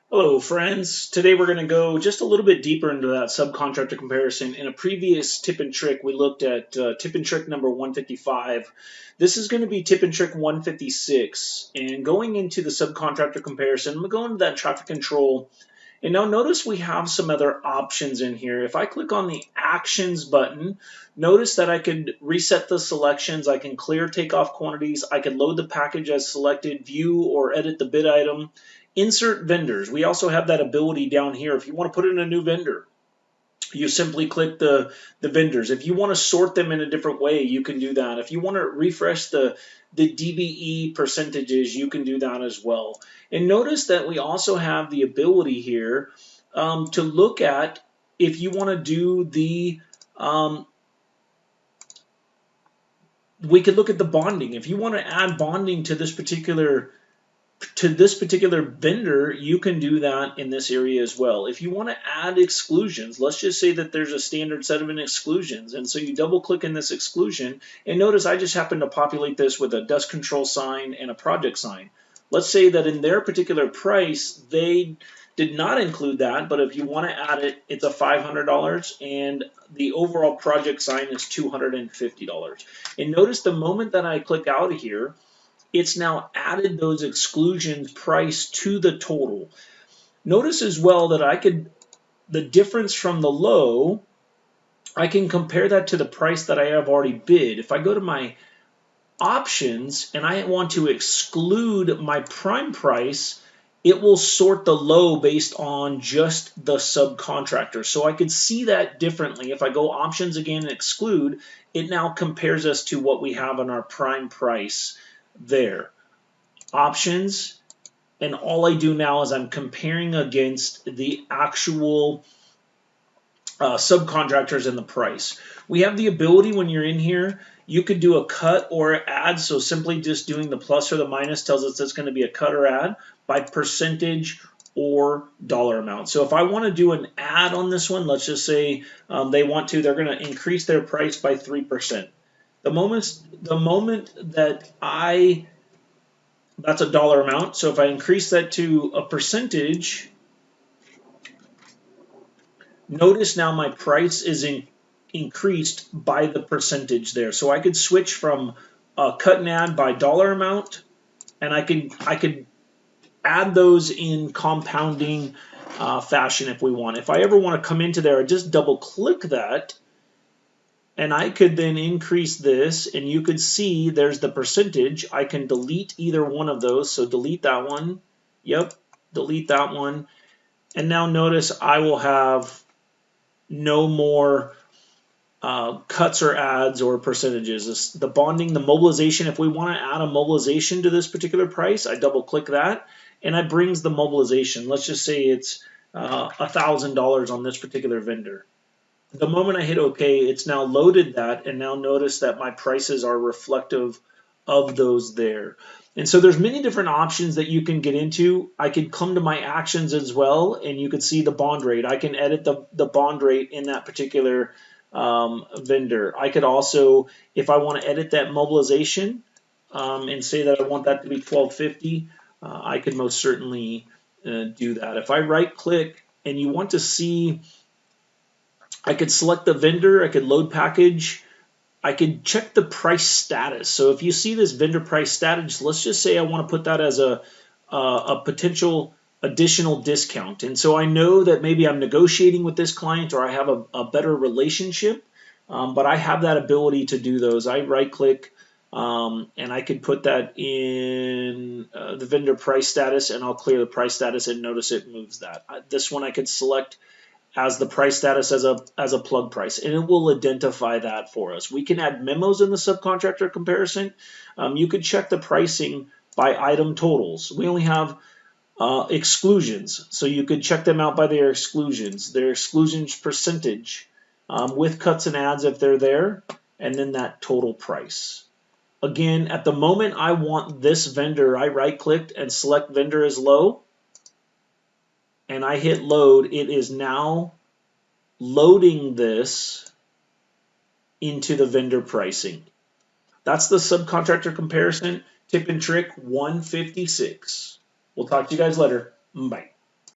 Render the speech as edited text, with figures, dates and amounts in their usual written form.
Hello, friends. Today we're going to go just a little bit deeper into that subcontractor comparison. In a previous tip and trick, we looked at tip and trick number 155. This is going to be tip and trick 156. And going into the subcontractor comparison, I'm going to go into that traffic control. And now notice we have some other options in here. If I click on the Actions button, notice that I could reset the selections. I can clear takeoff quantities. I can load the package as selected, view or edit the bid item, insert vendors. We also have that ability down here. If you want to put in a new vendor, you simply click the vendors. If you want to sort them in a different way, you can do that. If you want to refresh the DBE percentages, you can do that as well. And notice that we also have the ability here to look at if you want to do the we could look at the bonding. If you want to add bonding to this particular vendor, you can do that in this area as well. If you want to add exclusions, let's just say that there's a standard set of exclusions, and so you double click in this exclusion, and notice I just happen to populate this with a dust control sign and a project sign. Let's say that in their particular price, they did not include that, but if you want to add it, it's a $500, and the overall project sign is $250. And notice the moment that I click out of here, it's now added those exclusions price to the total. Notice as well that the difference from the low, I can compare that to the price that I have already bid. If I go to my options and I want to exclude my prime price, it will sort the low based on just the subcontractor. So I could see that differently. If I go options again and exclude, it now compares us to what we have on our prime price there. Options, and all I do now is I'm comparing against the actual subcontractors and the price. We have the ability when you're in here, you could do a cut or add, so simply just doing the plus or the minus tells us it's going to be a cut or add by percentage or dollar amount. So if I want to do an add on this one, let's just say they're going to increase their price by 3%. The moment that that's a dollar amount. So if I increase that to a percentage, notice now my price is increased by the percentage there. So I could switch from cut and add by dollar amount, and I could add those in compounding fashion if we want. If I ever want to come into there, I just double click that, and I could then increase this, and you could see there's the percentage. I can delete either one of those, so delete that one. Yep, delete that one. And now notice I will have no more cuts or adds or percentages. The bonding, the mobilization, if we want to add a mobilization to this particular price, I double click that, and it brings the mobilization. Let's just say it's $1,000 on this particular vendor. The moment I hit OK, it's now loaded that, and now notice that my prices are reflective of those there. And so there's many different options that you can get into. I could come to my actions as well, and you could see the bond rate. I can edit the bond rate in that particular vendor. I could also, if I want to edit that mobilization and say that I want that to be $1,250, I could most certainly do that. If I right click and you want to see, I could select the vendor, I could load package, I could check the price status. So if you see this vendor price status, let's just say I want to put that as a potential additional discount. And so I know that maybe I'm negotiating with this client or I have a better relationship, but I have that ability to do those. I right click and I could put that in the vendor price status, and I'll clear the price status, and notice it moves that. This one I could select as the price status as a plug price, and it will identify that for us. We can add memos in the subcontractor comparison. You could check the pricing by item totals. We only have exclusions, so you could check them out by their exclusions percentage, with cuts and adds if they're there, and then that total price. Again, at the moment I want this vendor, I right clicked and select vendor as low, and I hit load. It is now loading this into the vendor pricing. That's the subcontractor comparison tip and trick 156. We'll talk to you guys later. Bye.